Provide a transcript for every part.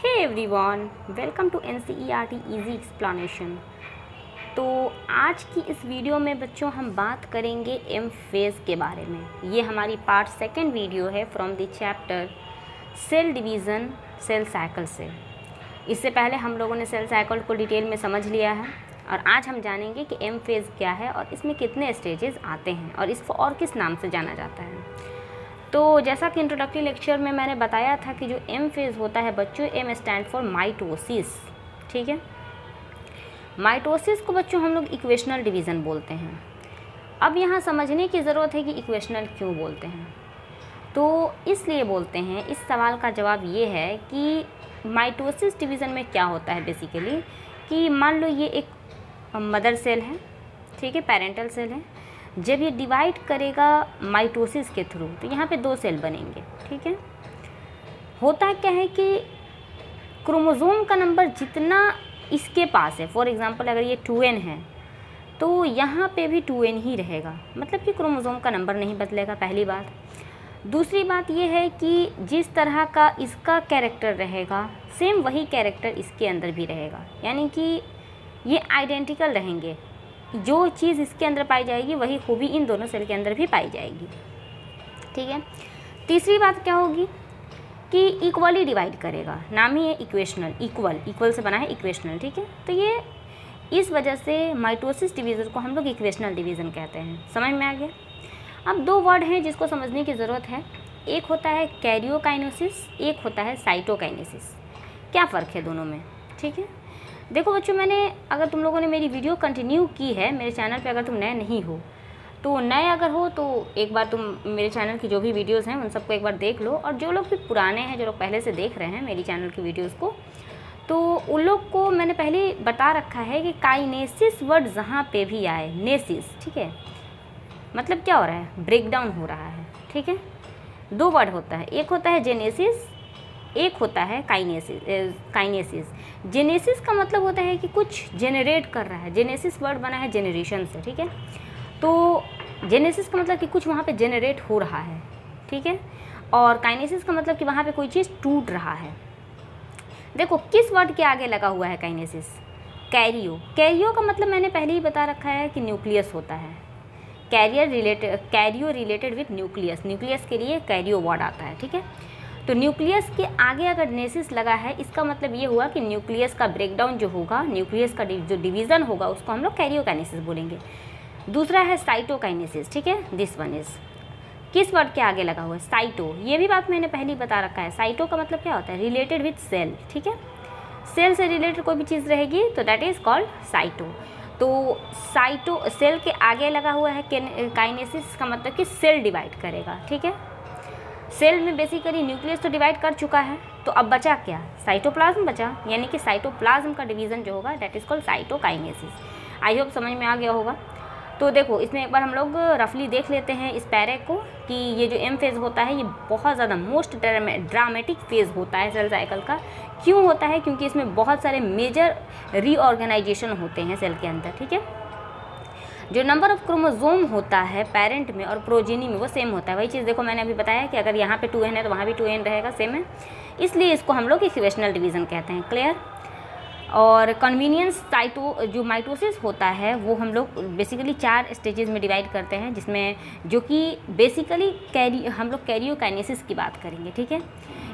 Hey everyone, welcome to NCERT easy explanation. तो आज की इस वीडियो में बच्चों हम बात करेंगे एम फेज़ के बारे में। ये हमारी पार्ट सेकंड वीडियो है from the chapter cell division cell cycle से। इससे पहले हम लोगों ने सेल साइकिल को डिटेल में समझ लिया है और आज हम जानेंगे कि एम फेज़ क्या है और इसमें कितने स्टेजेस आते हैं और इसको और किस नाम से जाना जाता है। तो जैसा कि इंट्रोडक्टरी लेक्चर में मैंने बताया था कि जो एम फेज़ होता है बच्चों, एम स्टैंड फॉर माइटोसिस। ठीक है, माइटोसिस को बच्चों हम लोग इक्वेशनल डिवीज़न बोलते हैं। अब यहाँ समझने की ज़रूरत है कि इक्वेशनल क्यों बोलते हैं। तो इसलिए बोलते हैं, इस सवाल का जवाब ये है कि माइटोसिस डिवीज़न में क्या होता है बेसिकली कि मान लो ये एक मदर सेल है, ठीक है, पेरेंटल सेल है। जब ये डिवाइड करेगा माइटोसिस के थ्रू तो यहाँ पे दो सेल बनेंगे। ठीक है, होता क्या है कि क्रोमोसोम का नंबर जितना इसके पास है, फॉर एग्जांपल अगर ये 2n है तो यहाँ पे भी 2n ही रहेगा, मतलब कि क्रोमोसोम का नंबर नहीं बदलेगा, पहली बात। दूसरी बात ये है कि जिस तरह का इसका कैरेक्टर रहेगा सेम वही कैरेक्टर इसके अंदर भी रहेगा, यानी कि ये आइडेंटिकल रहेंगे। जो चीज़ इसके अंदर पाई जाएगी वही खूबी इन दोनों सेल के अंदर भी पाई जाएगी। ठीक है, तीसरी बात क्या होगी कि इक्वली डिवाइड करेगा, नाम ही है इक्वेशनल, इक्वल से बना है इक्वेशनल। ठीक है, तो ये इस वजह से माइटोसिस डिवीज़न को हम लोग इक्वेशनल डिवीज़न कहते हैं। समझ में आ गया। अब दो वर्ड हैं जिसको समझने की ज़रूरत है, एक होता है कैरियोकाइनेसिस, एक होता है साइटोकाइनेसिस। क्या फ़र्क है दोनों में? ठीक है, देखो बच्चों, मैंने अगर तुम लोगों ने मेरी वीडियो कंटिन्यू की है मेरे चैनल पे, अगर तुम नए नहीं हो तो नए अगर हो तो एक बार तुम मेरे चैनल की जो भी वीडियोस हैं उन सबको एक बार देख लो, और जो लोग भी पुराने हैं, जो लोग पहले से देख रहे हैं मेरी चैनल की वीडियोस को, तो उन लोग को मैंने पहले बता रखा है कि काइनेसिस वर्ड जहाँ पे भी आए, नेसिस, ठीक है, मतलब क्या हो रहा है, ब्रेक डाउन हो रहा है। ठीक है, दो वर्ड होता है, एक होता है जेनेसिस, एक होता है काइनेसिस। जेनेसिस का मतलब होता है कि कुछ जेनरेट कर रहा है, जेनेसिस वर्ड बना है जेनरेशन से। ठीक है, तो जेनेसिस का मतलब कि कुछ वहाँ पे जेनरेट हो रहा है। ठीक है, और काइनेसिस का मतलब कि वहाँ पे कोई चीज़ टूट रहा है। देखो किस वर्ड के आगे लगा हुआ है काइनेसिस, कैरियो। कैरियो का मतलब मैंने पहले ही बता रखा है कि न्यूक्लियस होता है। Cairo related with nucleus, nucleus के लिए कैरियो वर्ड आता है। ठीक है, तो न्यूक्लियस के आगे अगर नेसिस लगा है, इसका मतलब ये हुआ कि न्यूक्लियस का ब्रेकडाउन जो होगा, न्यूक्लियस का जो डिवीज़न होगा उसको हम लोग कैरियोकाइनेसिस बोलेंगे। दूसरा है साइटोकाइनेसिस। ठीक है, दिस वन इज़ किस वर्ड के आगे लगा हुआ है, साइटो। ये भी बात मैंने पहले ही बता रखा है। साइटो का मतलब क्या होता है, रिलेटेड विथ सेल। ठीक है, सेल से रिलेटेड कोई भी चीज़ रहेगी तो दैट इज़ कॉल्ड साइटो। तो साइटो सेल के आगे लगा हुआ है काइनेसिस का मतलब कि सेल डिवाइड करेगा। ठीक है, सेल में बेसिकली न्यूक्लियस तो डिवाइड कर चुका है, तो अब बचा क्या, साइटोप्लाज्म बचा, यानी कि साइटोप्लाज्म का डिवीज़न जो होगा that is called cytokinesis. I hope समझ में आ गया होगा। तो देखो इसमें एक बार हम लोग रफली देख लेते हैं इस पैरे को कि ये जो एम फेज़ होता है ये बहुत ज़्यादा मोस्ट ड्रामेटिक फेज़ होता है सेल साइकिल का। क्यों होता है? क्योंकि इसमें बहुत सारे मेजर रीऑर्गेनाइजेशन होते हैं सेल के अंदर। ठीक है, जो नंबर ऑफ क्रोमोसोम होता है पेरेंट में और प्रोजेनी में वो सेम होता है। वही चीज़ देखो मैंने अभी बताया कि अगर यहाँ पे 2n है तो वहाँ भी 2n रहेगा, सेम है, इसलिए इसको हम लोग इक्वेशनल डिवीज़न कहते हैं। क्लियर। और कन्वीनियंस जो माइटोसिस होता है वो हम लोग बेसिकली 4 स्टेजेस में डिवाइड करते हैं, जिसमें जो कि बेसिकली हम लोग कैरियोकाइनेसिस की बात करेंगे। ठीक है,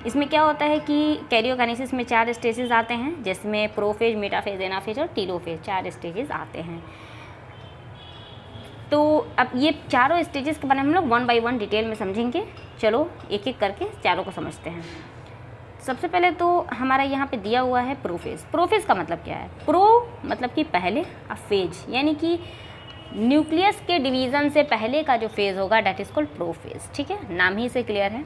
इसमें क्या होता है कि कैरियोकाइनेसिस में 4 स्टेजेस आते हैं, जिसमें प्रोफेज, मेटाफेज, एनाफेज और टीलोफेज 4 स्टेजेस आते हैं। तो अब ये चारों स्टेजेस के बारे में हम लोग 1 बाय 1 डिटेल में समझेंगे। चलो एक एक करके चारों को समझते हैं। सबसे पहले तो हमारा यहाँ पे दिया हुआ है प्रोफेज। प्रोफेज का मतलब क्या है, प्रो मतलब कि पहले, और फेज यानी कि न्यूक्लियस के डिवीज़न से पहले का जो फेज़ होगा डैट इज़ कॉल्ड प्रोफेज। ठीक है, नाम ही से क्लियर है।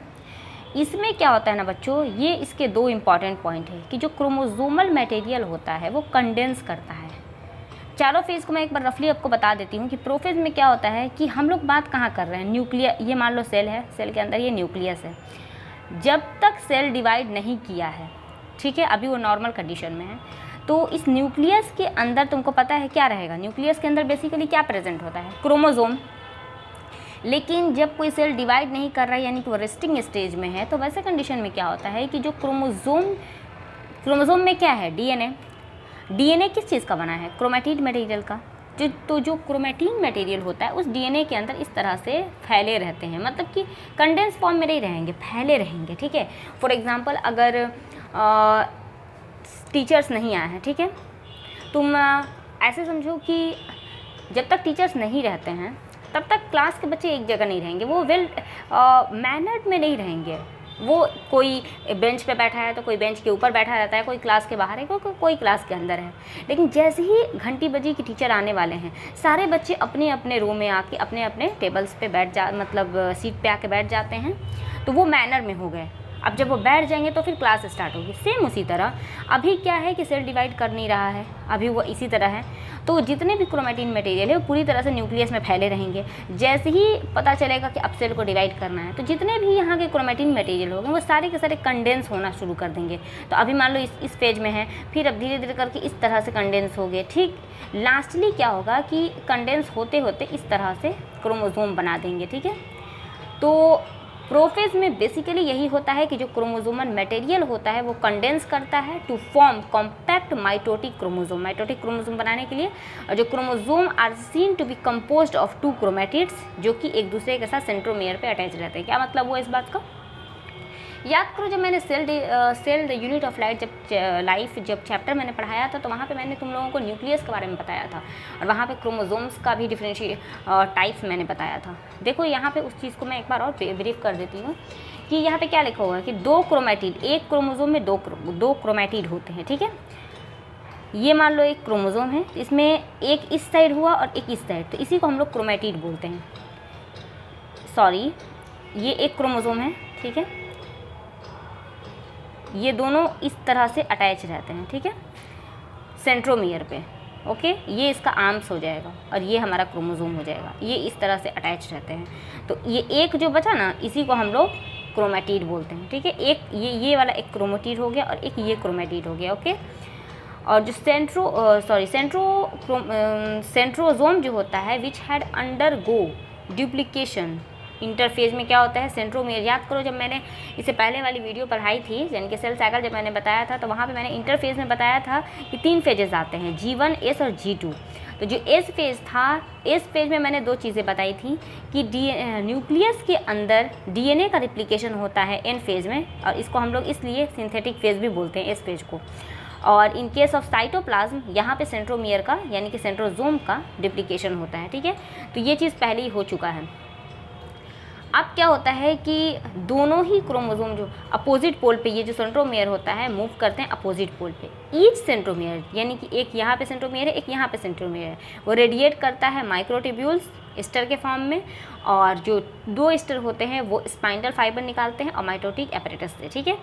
इसमें क्या होता है ना बच्चों, ये इसके दो इम्पॉर्टेंट पॉइंट है कि जो क्रोमोसोमल मटेरियल होता है वो कंडेंस करता है। चारों फेज़ को मैं एक बार रफली आपको बता देती हूँ कि प्रोफेज में क्या होता है कि हम लोग बात कहाँ कर रहे हैं, न्यूक्लियर, ये मान लो सेल है, सेल के अंदर ये न्यूक्लियस है। जब तक सेल डिवाइड नहीं किया है, ठीक है, अभी वो नॉर्मल कंडीशन में है, तो इस न्यूक्लियस के अंदर तुमको पता है क्या रहेगा, न्यूक्लियस के अंदर बेसिकली क्या प्रेजेंट होता है, क्रोमोसोम। लेकिन जब कोई सेल डिवाइड नहीं कर रहा है यानी कि वो रेस्टिंग स्टेज में है, तो वैसे कंडीशन में क्या होता है कि जो क्रोमोसोम क्रोमोसोम में क्या है, डीएनए। डीएनए किस चीज़ का बना है, क्रोमैटिड मटेरियल का। जो क्रोमैटिन मटेरियल होता है उस डीएनए के अंदर इस तरह से फैले रहते हैं, मतलब कि कंडेंस फॉर्म में नहीं रहेंगे, फैले रहेंगे, ठीक है। फॉर एग्जांपल अगर टीचर्स नहीं आए हैं, ठीक है, तुम ऐसे समझो कि जब तक टीचर्स नहीं रहते हैं तब तक क्लास के बच्चे एक जगह नहीं रहेंगे, वो वेल मैनर्ड में नहीं रहेंगे। वो कोई बेंच पे बैठा है तो कोई बेंच के ऊपर बैठा रहता है, कोई क्लास के बाहर है, कोई क्लास के अंदर है। लेकिन जैसे ही घंटी बजी कि टीचर आने वाले हैं, सारे बच्चे अपने अपने रूम में आके अपने अपने टेबल्स पे मतलब सीट पे आके बैठ जाते हैं, तो वो मैनर में हो गए। अब जब वो बैठ जाएंगे तो फिर क्लास स्टार्ट होगी। सेम उसी तरह अभी क्या है कि सेल डिवाइड कर नहीं रहा है, अभी वो इसी तरह है। तो जितने भी क्रोमैटिन मटेरियल है वो पूरी तरह से न्यूक्लियस में फैले रहेंगे। जैसे ही पता चलेगा कि अब सेल को डिवाइड करना है, तो जितने भी यहाँ के क्रोमैटिन मटेरियल होंगे वो सारे के सारे कंडेंस होना शुरू कर देंगे। तो अभी मान लो इस फेज में है, फिर अब धीरे धीरे करके इस तरह से कंडेंस हो गए, ठीक। लास्टली क्या होगा कि कंडेंस होते होते इस तरह से क्रोमोसोम बना देंगे, ठीक है। तो प्रोफेज में बेसिकली यही होता है कि जो क्रोमोसोमल मटेरियल होता है वो कंडेंस करता है to form compact mitotic chromosome, mitotic chromosome बनाने के लिए। और जो chromosome are seen to be composed of 2 chromatids, जो कि एक दूसरे के साथ सेंट्रोमियर पे अटैच रहते हैं। क्या मतलब हुआ इस बात का, याद करो जब मैंने cell the unit of life जब चैप्टर मैंने पढ़ाया था, तो वहाँ पे मैंने तुम लोगों को न्यूक्लियस के बारे में बताया था, और वहाँ पे क्रोमोसोम्स का भी डिफरेंशिएट टाइप्स मैंने बताया था। देखो यहाँ पे उस चीज़ को मैं एक बार और ब्रीफ कर देती हूँ कि यहाँ पे क्या लिखा हुआ है कि 2 क्रोमैटिड, एक क्रोमोसोम में दो क्रोमैटिड होते हैं, ठीक है। ये मान लो एक क्रोमोसोम है, इसमें एक इस साइड हुआ और एक इस साइड, तो इसी को हम लोग क्रोमैटिड बोलते हैं। सॉरी, ये एक क्रोमोसोम है, ठीक है, ये दोनों इस तरह से अटैच रहते हैं, ठीक है, सेंट्रोमियर पे, ओके। ये इसका आर्म्स हो जाएगा और ये हमारा क्रोमोसोम हो जाएगा, ये इस तरह से अटैच रहते हैं। तो ये एक जो बचा ना, इसी को हम लोग क्रोमैटिड बोलते हैं, ठीक है। एक ये वाला एक क्रोमैटिड हो गया और एक ये क्रोमैटिड हो गया, ओके। और जो सेंट्रोजोम जो होता है which had undergo duplication, interphase में क्या होता है, सेंट्रोमियर। याद करो जब मैंने इससे पहले वाली वीडियो पढ़ाई थी, यानी कि सेल साइकिल जब मैंने बताया था, तो वहाँ पे मैंने इंटरफेज में बताया था कि 3 फेजेस आते हैं, G1, S और G2। तो जो एस फेज था, एस फेज में मैंने 2 चीज़ें बताई थी कि न्यूक्लियस के अंदर डीएनए का रिप्लिकेशन होता है एन फेज में, और इसको हम लोग इसलिए सिंथेटिक फेज भी बोलते हैं एस फेज को। और इन केस ऑफ साइटोप्लाज्म यहाँ पे सेंट्रोमियर का यानी कि सेंट्रोजोम का डिप्लिकेशन होता है, ठीक है। तो ये चीज़ पहले ही हो चुका है। अब क्या होता है कि दोनों ही क्रोमोसोम जो अपोजिट पोल पे, ये जो सेंट्रोमियर होता है, मूव करते हैं अपोजिट पोल पे। ईच सेंट्रोमियर यानी कि एक यहाँ पे सेंट्रोमियर है, एक यहाँ पे सेंट्रोमियर है, वो रेडिएट करता है माइक्रोट्यूब्यूल्स ईस्टर के फॉर्म में, और जो 2 ईस्टर होते हैं वो स्पाइंडल फाइबर निकालते हैं और माइटोटिक एपरेटस से, ठीक है।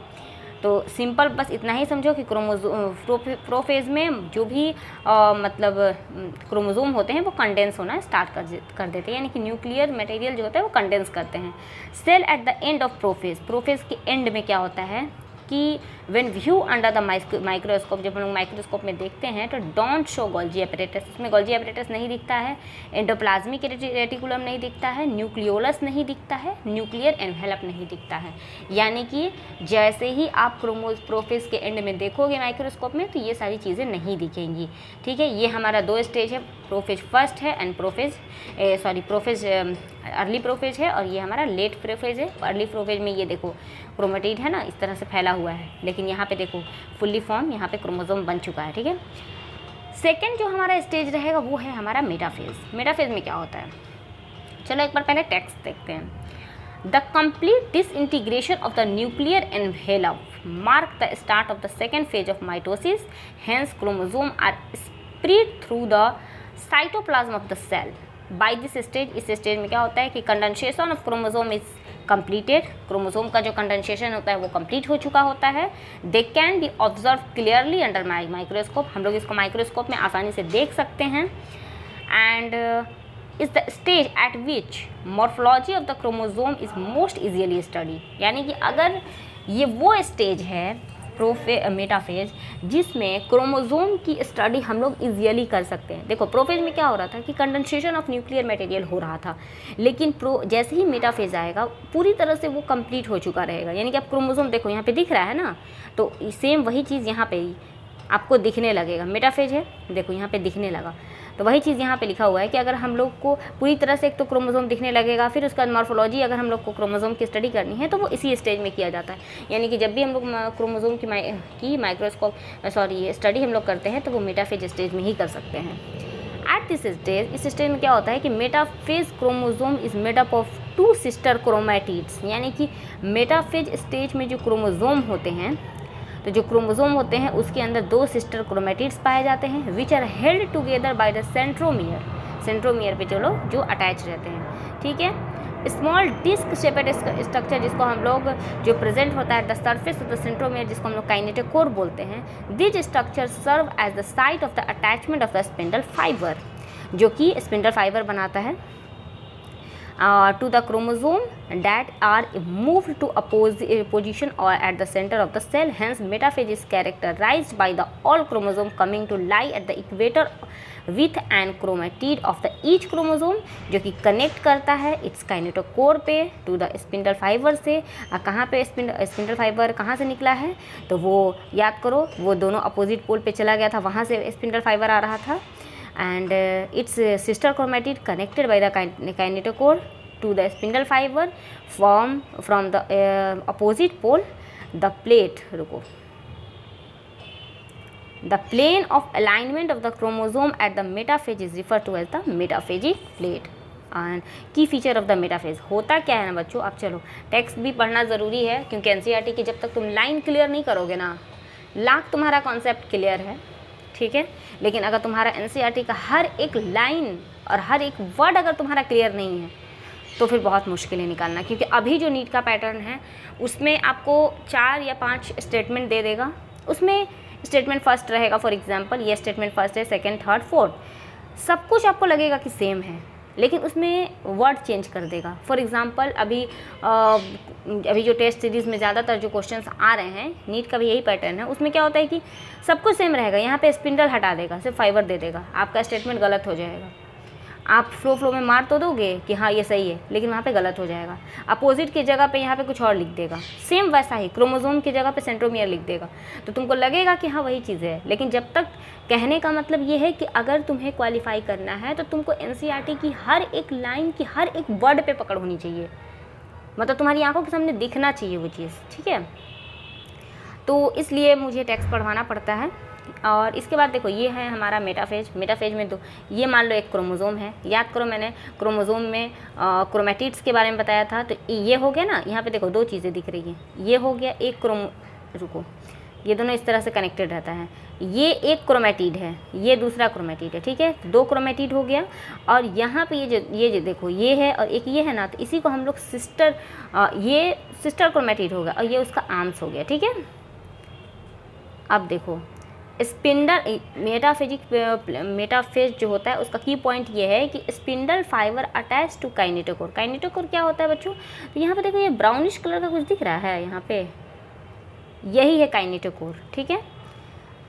तो सिंपल बस इतना ही समझो कि प्रोफेज में जो भी मतलब क्रोमोसोम होते हैं वो कंडेंस होना स्टार्ट कर देते हैं, यानी कि न्यूक्लियर मटेरियल जो होता है वो कंडेंस करते हैं। Cell at the end of prophase के एंड में क्या होता है कि when view under the microscope, जब हम लोग माइक्रोस्कोप में देखते हैं तो डोंट शो गोल्जी एपरेटस, इसमें गोल्जी एपरेटस नहीं दिखता है, एंडोप्लाज्मिक रेटिकुलम नहीं दिखता है, न्यूक्लियोलस नहीं दिखता है, न्यूक्लियर एनवेलप नहीं दिखता है। यानी कि जैसे ही आप प्रोफेज के एंड में देखोगे माइक्रोस्कोप में तो ये सारी चीज़ें नहीं दिखेंगी, ठीक है। ये हमारा 2 स्टेज है, प्रोफेज फर्स्ट है एंड प्रोफेज अर्ली प्रोफेज है, और ये हमारा लेट प्रोफेज है। अर्ली प्रोफेज में ये देखो क्रोमैटिड है ना, इस तरह से फैला हुआ है, लेकिन यहाँ पे देखो फुल्ली फॉर्म यहाँ पे क्रोमोसोम बन चुका है, ठीक है। सेकेंड जो हमारा स्टेज रहेगा वो है हमारा मेटाफेज। मेटाफेज में क्या होता है, चलो एक बार पहले टेक्स्ट देखते हैं। The complete disintegration of the nuclear envelope mark the start of the second phase of mitosis, hence chromosome are spread through the cytoplasm of the cell. By this stage, इस स्टेज में क्या होता है कि condensation of chromosome is completed, chromosome का जो condensation होता है वो कंप्लीट हो चुका होता है। They can be observe clearly under microscope, हम लोग इसको माइक्रोस्कोप में आसानी से देख सकते हैं। And is the stage eight which morphology of the chromosome is most easily study, यानी कि अगर ये वो स्टेज है मेटाफेज, जिसमें क्रोमोसोम की स्टडी हम लोग इजीली कर सकते हैं। देखो प्रोफेज में क्या हो रहा था कि कंडेंसेशन ऑफ न्यूक्लियर मटेरियल हो रहा था, लेकिन जैसे ही मेटाफेज आएगा पूरी तरह से वो कंप्लीट हो चुका रहेगा। यानी कि आप क्रोमोसोम देखो यहाँ पे दिख रहा है ना, तो सेम वही चीज़ यहाँ पे ही आपको दिखने लगेगा। मेटाफेज है, देखो यहाँ पे दिखने लगा, तो वही चीज़ यहाँ पे लिखा हुआ है कि अगर हम लोग को पूरी तरह से एक तो क्रोमोसोम दिखने लगेगा, फिर उसका मॉर्फोलॉजी अगर हम लोग को क्रोमोसोम की स्टडी करनी है तो वो इसी स्टेज में किया जाता है। यानी कि जब भी हम लोग क्रोमोसोम की माइक्रोस्कोप स्टडी हम लोग करते हैं तो वो मेटाफेज स्टेज में ही कर सकते हैं। एट दिस स्टेज, इस स्टेज में क्या होता है कि metaphase chromosome is made up of 2 sister chromatids. यानी कि मेटाफेज स्टेज में जो क्रोमोसोम होते हैं, तो जो क्रोमोसोम होते हैं उसके अंदर 2 सिस्टर क्रोमैटिड्स पाए जाते हैं, which are held together by the centromere. Centromere पे चलो जो अटैच रहते हैं, ठीक है। स्मॉल डिस्क शेपेड स्ट्रक्चर जिसको हम लोग जो प्रेजेंट होता है the surface of the centromere, जिसको हम लोग काइनेटोकोर बोलते हैं। This structure serve as the site of the attachment of the spindle fibre, जो कि स्पिंडल फाइबर बनाता है to the chromosome that are moved to a position or at the center of the cell. Hence metaphase is characterized by the all chromosome coming to lie at the equator with an chromatid of the each chromosome, जो कि connect करता है it's kinetochore पे to the spindle fibre से। कहाँ पे spindle fibre कहाँ से निकला है, तो वो याद करो, वो दोनों अपोजिट पोल पे चला गया था, वहाँ से स्पिंडल फाइबर आ रहा था। And its sister chromatid connected by the kinetochore to the spindle fiber from the opposite pole. The plane of alignment of the chromosome at the metaphase is referred to as the metaphagic plate. And की feature of the metaphase होता क्या है ना बच्चों, अब चलो text भी पढ़ना ज़रूरी है, क्योंकि एनसीईआरटी की जब तक तुम लाइन क्लियर नहीं करोगे ना, लाख तुम्हारा कॉन्सेप्ट क्लियर है, ठीक है, लेकिन अगर तुम्हारा एनसीईआरटी का हर एक लाइन और हर एक वर्ड अगर तुम्हारा क्लियर नहीं है तो फिर बहुत मुश्किलें निकालना। क्योंकि अभी जो नीट का पैटर्न है उसमें आपको 4 या 5 स्टेटमेंट दे देगा, उसमें स्टेटमेंट फर्स्ट रहेगा, फॉर एग्जांपल ये स्टेटमेंट फर्स्ट है, सेकंड, थर्ड, फोर्थ, सब कुछ आपको लगेगा कि सेम है, लेकिन उसमें वर्ड चेंज कर देगा। फॉर एग्जांपल अभी जो टेस्ट सीरीज़ में ज़्यादातर जो क्वेश्चंस आ रहे हैं, नीट का भी यही पैटर्न है, उसमें क्या होता है कि सब कुछ सेम रहेगा, यहाँ पे स्पिंडल हटा देगा, सिर्फ फाइबर दे देगा, आपका स्टेटमेंट गलत हो जाएगा। आप फ्लो में मार तो दोगे कि हाँ ये सही है, लेकिन वहाँ पे गलत हो जाएगा। अपोजिट की जगह पे यहाँ पे कुछ और लिख देगा, सेम वैसा ही क्रोमोसोम की जगह पे सेंट्रोमियर लिख देगा, तो तुमको लगेगा कि हाँ वही चीज़ है। लेकिन जब तक, कहने का मतलब ये है कि अगर तुम्हें क्वालिफाई करना है तो तुमको एनसीईआरटी की हर एक लाइन की हर एक वर्ड पे पकड़ होनी चाहिए, मतलब तुम्हारी आंखों के सामने दिखना चाहिए वो चीज़, ठीक है। तो इसलिए मुझे टेक्स्ट पढ़वाना पड़ता है। और इसके बाद देखो ये है हमारा मेटाफेज। मेटाफेज में ये मान लो एक क्रोमोसोम है, याद करो मैंने क्रोमोसोम में क्रोमैटिड्स के बारे में बताया था, तो ये हो गया ना, यहाँ पे देखो 2 चीज़ें दिख रही हैं, ये हो गया एक रुको, ये दोनों इस तरह से कनेक्टेड रहता है, ये एक क्रोमैटिड है, ये दूसरा क्रोमैटिड है, ठीक है, 2 क्रोमैटिड हो गया। और यहाँ पे ये जो देखो ये है और एक ये है ना, तो इसी को हम लोग ये सिस्टर क्रोमैटिड होगा और ये उसका आर्म्स हो गया, ठीक है। अब देखो स्पिंडल मेटाफेज जो होता है उसका की पॉइंट ये है कि spindle fibre attach to kinetochore. Kinetochore क्या होता है बच्चों, तो यहाँ पे देखो ये ब्राउनिश कलर का कुछ दिख रहा है, यहाँ पे यही है काइनेटोकोर, ठीक है।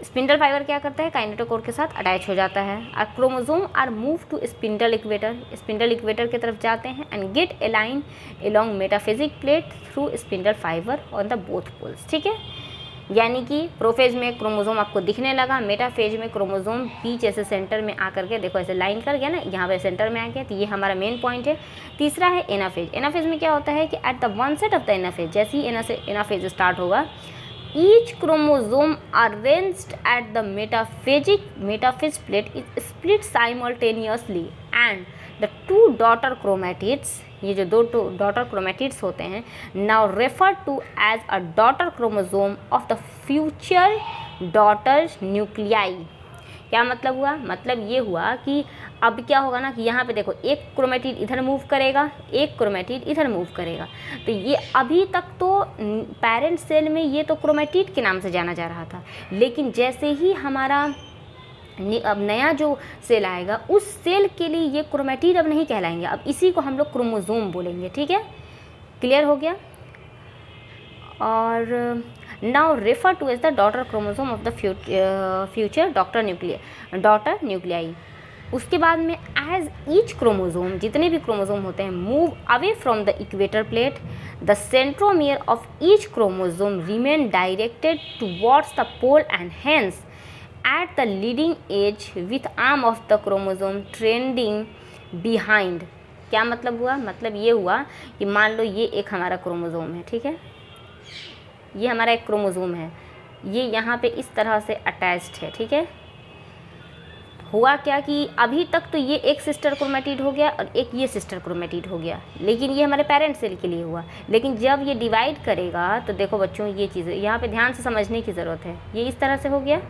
स्पिंडल फाइबर क्या करता है, काइनेटोकोर के साथ अटैच हो जाता है। और chromosome are move to spindle equator, spindle equator की तरफ जाते हैं and get align along metaphasic plate through spindle fibre on the both poles, ठीक है। यानी कि प्रोफेज में क्रोमोसोम आपको दिखने लगा, मेटाफेज में क्रोमोसोम बीच ऐसे सेंटर में आकर के देखो ऐसे लाइन कर गया ना, यहाँ पे सेंटर में आ गया, तो ये हमारा मेन पॉइंट है। तीसरा है एनाफेज। एनाफेज में क्या होता है कि at the onset of the anaphase, जैसे ही एनाफेज स्टार्ट होगा, each chromosome arranged at the metaphase plate is split simultaneously and the 2 daughter chromatids, ये जो 2 डॉटर क्रोमैटिड्स होते हैं, now refer to as a daughter chromosome of the future daughter nuclei. क्या मतलब हुआ, मतलब ये हुआ कि अब क्या होगा ना कि यहाँ पे देखो एक क्रोमैटिड इधर मूव करेगा, एक क्रोमैटिड इधर मूव करेगा, तो ये अभी तक तो पेरेंट सेल में ये तो क्रोमैटिड के नाम से जाना जा रहा था, लेकिन जैसे ही हमारा अब नया जो सेल आएगा उस सेल के लिए ये क्रोमैटिड अब नहीं कहलाएंगे, अब इसी को हम लोग क्रोमोसोम बोलेंगे, ठीक है, क्लियर हो गया। और now refer to as the daughter chromosome of the future daughter nuclei. उसके बाद में एज ईच क्रोमोसोम, जितने भी क्रोमोसोम होते हैं, move away from the equator plate, the centromere of each chromosome remain directed towards the pole and hence at the leading edge with arm of the chromosome trending behind. क्या मतलब हुआ? मतलब ये हुआ कि मान लो ये एक हमारा क्रोमोसोम है, ठीक है, ये हमारा एक क्रोमोसोम है, ये यहाँ पे इस तरह से अटैच्ड है, ठीक है। हुआ क्या कि अभी तक तो ये एक सिस्टर क्रोमेटिड हो गया और एक ये सिस्टर क्रोमेटिड हो गया, लेकिन ये हमारे पेरेंट सेल के लिए हुआ। लेकिन जब ये डिवाइड करेगा तो देखो बच्चों, ये चीज़ यहाँ पे ध्यान से समझने की ज़रूरत है। ये इस तरह से हो गया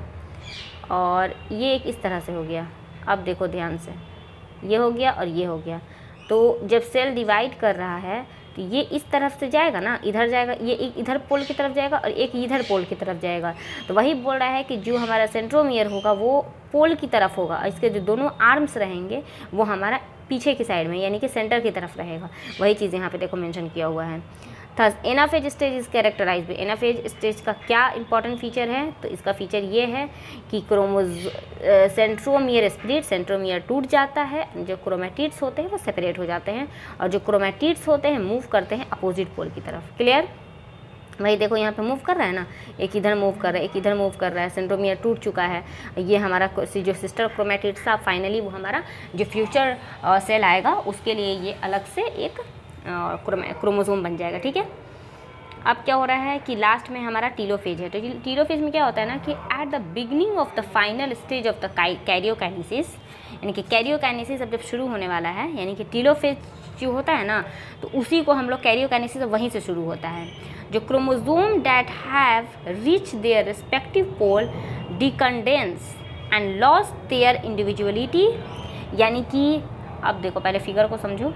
और ये एक इस तरह से हो गया। अब देखो ध्यान से, ये हो गया और ये हो गया। तो जब सेल डिवाइड कर रहा है तो ये इस तरफ से जाएगा ना, इधर जाएगा, ये एक इधर पोल की तरफ जाएगा और एक इधर पोल की तरफ जाएगा। तो वही बोल रहा है कि जो हमारा सेंट्रोमियर होगा वो पोल की तरफ होगा और इसके जो दोनों आर्म्स रहेंगे वो हमारा पीछे की साइड में यानी कि सेंटर की तरफ रहेगा। वही चीज़ यहाँ पे देखो मेंशन किया हुआ है। Third anaphase stage is characterized by. Anaphase stage का क्या इंपॉर्टेंट फीचर है? तो इसका फीचर ये है कि सेंट्रोमियर स्प्लिट, सेंट्रोमियर टूट जाता है, जो क्रोमेटिड्स होते हैं वो सेपरेट हो जाते हैं और जो क्रोमेटिड्स होते हैं मूव करते हैं अपोजिट पोल की तरफ। क्लियर? वही देखो यहाँ पे मूव कर रहा है ना, एक इधर मूव कर रहा है, एक इधर मूव कर रहा है, सेंट्रोमियर टूट चुका है। ये हमारा जो सिस्टर क्रोमेटिड्स था फाइनली वो हमारा जो फ्यूचर सेल आएगा उसके लिए ये अलग से एक क्रोमोसोम बन जाएगा, ठीक है। अब क्या हो रहा है कि लास्ट में हमारा टीलोफेज है। तो टीलोफेज में क्या होता है ना कि at the beginning of the final stage of the karyokinesis, यानी कि कैरियोकाइनेसिस अब जब शुरू होने वाला है, यानी कि टीलोफेज जो होता है ना तो उसी को हम लोग कैरियोकाइनेसिस वहीं से शुरू होता है। जो chromosome that have reach their respective pole decondense and lose their individuality, यानी कि अब देखो पहले फिगर को समझो।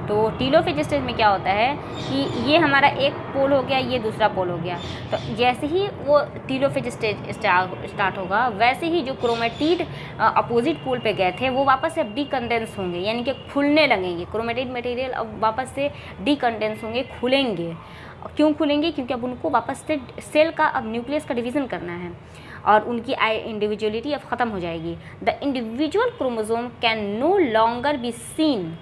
तो टीलोफेज स्टेज में क्या होता है कि ये हमारा एक पोल हो गया, ये दूसरा पोल हो गया। तो जैसे ही वो टीलोफेज स्टेज स्टार्ट होगा वैसे ही जो क्रोमेटिड अपोजिट पोल पे गए थे वो वापस से डीकंडेंस होंगे, यानी कि खुलने लगेंगे। क्रोमेटिड मटेरियल अब वापस से डीकंडेंस होंगे, खुलेंगे। क्यों खुलेंगे? क्योंकि अब उनको वापस से सेल का अब न्यूक्लियस का डिवीज़न करना है और उनकी इंडिविजुअलिटी अब ख़त्म हो जाएगी। The individual chromosome can no longer be seen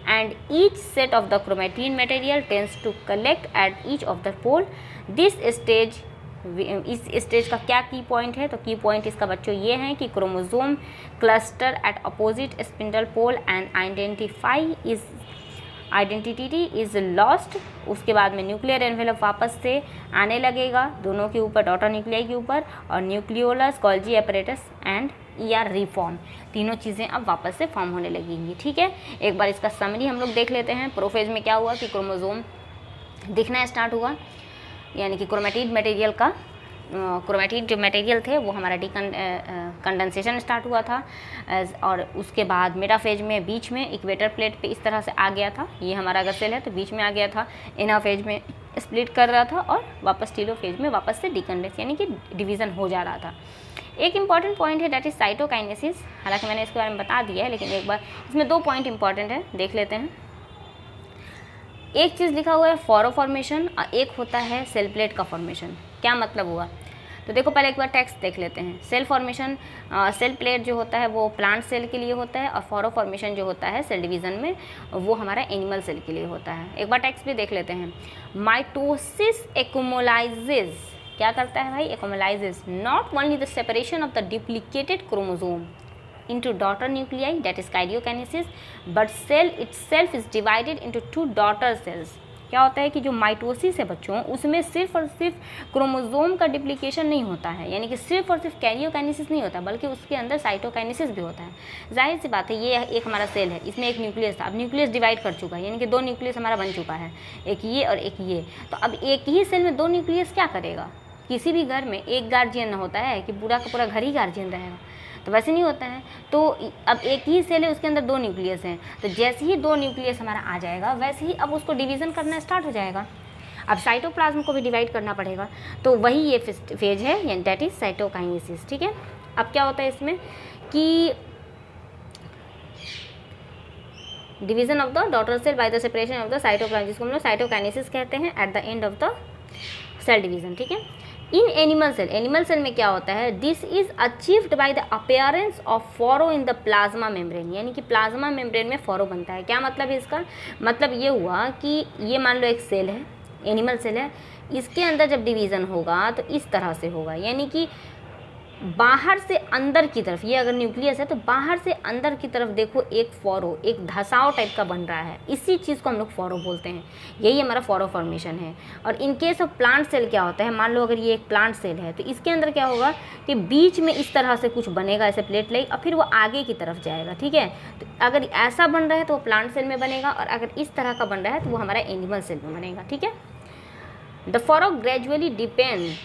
and each set of the chromatin material tends to collect at each of the pole. This stage, इस स्टेज का क्या की पॉइंट है? तो की पॉइंट इसका बच्चों ये है कि chromosome cluster at opposite spindle pole and identity is lost. उसके बाद में न्यूक्लियर एनवेलप वापस से आने लगेगा दोनों के ऊपर, डॉटर न्यूक्लियाई के ऊपर, और nucleolus, Golgi apparatus and ER reform, तीनों चीज़ें अब वापस से फॉर्म होने लगेंगी, ठीक है। एक बार इसका समरी हम लोग देख लेते हैं। प्रोफेज में क्या हुआ कि क्रोमोसोम दिखना स्टार्ट हुआ, यानी कि क्रोमेटिड मटेरियल का क्रोमेटिड जो मटेरियल थे वो हमारा कंडेंसेशन स्टार्ट हुआ था। और उसके बाद मेटाफेज में बीच में इक्वेटर प्लेट पे इस तरह से आ गया था, ये हमारा अगर सेल है तो बीच में आ गया था। एनाफेज में स्प्लिट कर रहा था और वापस टीलोफेज में वापस से डिकंडेंस यानी कि डिवीज़न हो जा रहा था। एक इम्पॉर्टेंट पॉइंट है दैट इज साइटोकाइनेसिस। हालांकि मैंने इसके बारे में बता दिया है लेकिन एक बार इसमें दो पॉइंट इंपॉर्टेंट है, देख लेते हैं। एक चीज़ लिखा हुआ है फॉरो फॉर्मेशन और एक होता है सेल प्लेट का फॉर्मेशन। क्या मतलब हुआ? तो देखो पहले एक बार टेक्स्ट देख लेते हैं। सेल फॉर्मेशन, सेल प्लेट जो होता है वो प्लांट सेल के लिए होता है और फॉरो फॉर्मेशन जो होता है सेल डिवीज़न में वो हमारा एनिमल सेल के लिए होता है। एक बार टेक्स्ट भी देख लेते हैं। माइटोसिस एक्युमुलाइजेज, क्या करता है भाई? Accomplishes not only the separation of the duplicated chromosome into daughter nuclei, that is karyokinesis, but cell itself is divided into two daughter cells. क्या होता है कि जो माइटोसिस है बच्चों उसमें सिर्फ और सिर्फ क्रोमोसोम का डिप्लीकेशन नहीं होता है, यानी कि सिर्फ और सिर्फ कैरियोकाइनेसिस नहीं होता बल्कि उसके अंदर साइटोकाइनेसिस भी होता है। जाहिर सी बात है, ये एक हमारा सेल है, इसमें एक न्यूक्लियस था, अब न्यूक्लियस डिवाइड कर चुका है, यानी कि दो न्यूक्लियस हमारा बन चुका है, एक ये और एक ये। तो अब एक ही सेल में दो न्यूक्लियस क्या करेगा? किसी भी घर में एक गार्जियन होता है कि पूरा का पूरा घर ही गार्जियन रहेगा, तो वैसे नहीं होता है। तो अब एक ही सेल है उसके अंदर दो न्यूक्लियस हैं, तो जैसे ही दो न्यूक्लियस हमारा आ जाएगा वैसे ही अब उसको डिवीज़न करना स्टार्ट हो जाएगा। अब साइटोप्लाज्म को भी डिवाइड करना पड़ेगा, तो वही ये फेज है, यानी दैट इज साइटोकाइनेसिस, ठीक है। अब क्या होता है इसमें कि division of the daughter cell by the separation of the cytoplasm, जिसको हम लोग साइटोकाइनेसिस कहते हैं at the end of the cell division, ठीक है। इन एनिमल सेल में क्या होता है, this is achieved by the appearance of furrow in the plasma membrane, यानी कि प्लाज्मा मेम्ब्रेन में फॉरो बनता है। क्या मतलब है इसका, मतलब ये हुआ कि ये मान लो एक सेल है, एनिमल सेल है, इसके अंदर जब डिवीज़न होगा तो इस तरह से होगा, यानी कि बाहर से अंदर की तरफ, ये अगर न्यूक्लियस है तो बाहर से अंदर की तरफ देखो एक फॉरो, एक धसाव टाइप का बन रहा है, इसी चीज़ को हम लोग फॉरो बोलते हैं, यही हमारा फॉरो फॉर्मेशन है। और in case of plant cell क्या होता है, मान लो अगर ये एक प्लांट सेल है तो इसके अंदर क्या होगा कि बीच में इस तरह से कुछ बनेगा, ऐसे प्लेट लेग, और फिर वो आगे की तरफ जाएगा, ठीक है। तो अगर ऐसा बन रहा है तो वो प्लांट सेल में बनेगा, और अगर इस तरह का बन रहा है तो वो हमारा एनिमल सेल में बनेगा, ठीक है। The furrow gradually deepens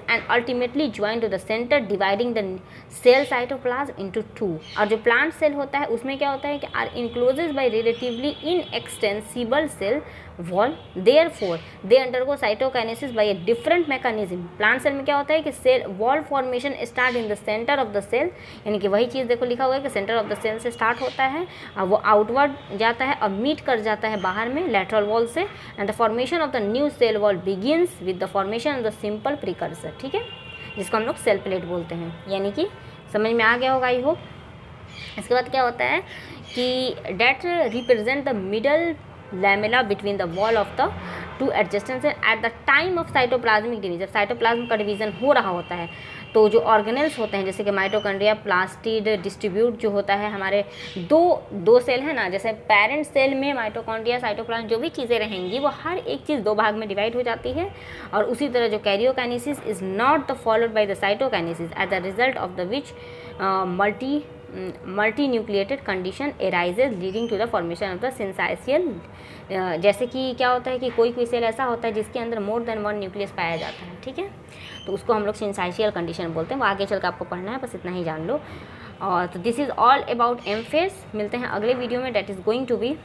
and ultimately join to the center, dividing the cell cytoplasm into two. और जो plant cell होता है उसमें क्या होता है कि are enclosed by relatively inextensible cell wall, therefore they undergo cytokinesis by a different mechanism. Plant cell में क्या होता है कि cell wall formation start in the center of the cell, यानी कि वही चीज़ देखो लिखा हुआ है कि center of the cell से start होता है और वो outward जाता है और meet कर जाता है बाहर में lateral wall से, and the formation of the new cell wall begins with the formation of the simple precursor, ठीक है, जिसको हम लोग सेल प्लेट बोलते हैं। यानी कि समझ में आ गया होगा आई होप। इसके बाद क्या होता है कि that represent the middle lamella between the wall of the two adjacent at the time of cytoplasmic division. जब साइटोप्लाज्म का डिवीजन हो रहा होता है तो जो ऑर्गेनेल्स होते हैं जैसे कि माइटोकॉन्ड्रिया, प्लास्टिड, डिस्ट्रीब्यूट जो होता है, हमारे दो सेल है ना, जैसे पेरेंट सेल में माइटोकॉन्ड्रिया, साइटोप्लाज्म जो भी चीज़ें रहेंगी वो हर एक चीज़ दो भाग में डिवाइड हो जाती है। और उसी तरह जो karyokinesis is not the followed by the cytokinesis at the result of the which multinucleated condition arises leading to the formation of the syncytial. जैसे कि क्या होता है कि कोई सेल ऐसा होता है जिसके अंदर मोर देन वन न्यूक्लियस पाया जाता है, ठीक है, तो उसको हम लोग सिंसाइशियल कंडीशन बोलते हैं। वो आगे चल कर आपको पढ़ना है, बस इतना ही जान लो। और तो this is all about M phase. मिलते हैं अगले वीडियो में, that is going to be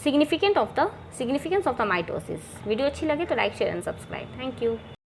significance of the mitosis. Video अच्छी लगे तो like, share and subscribe. Thank you.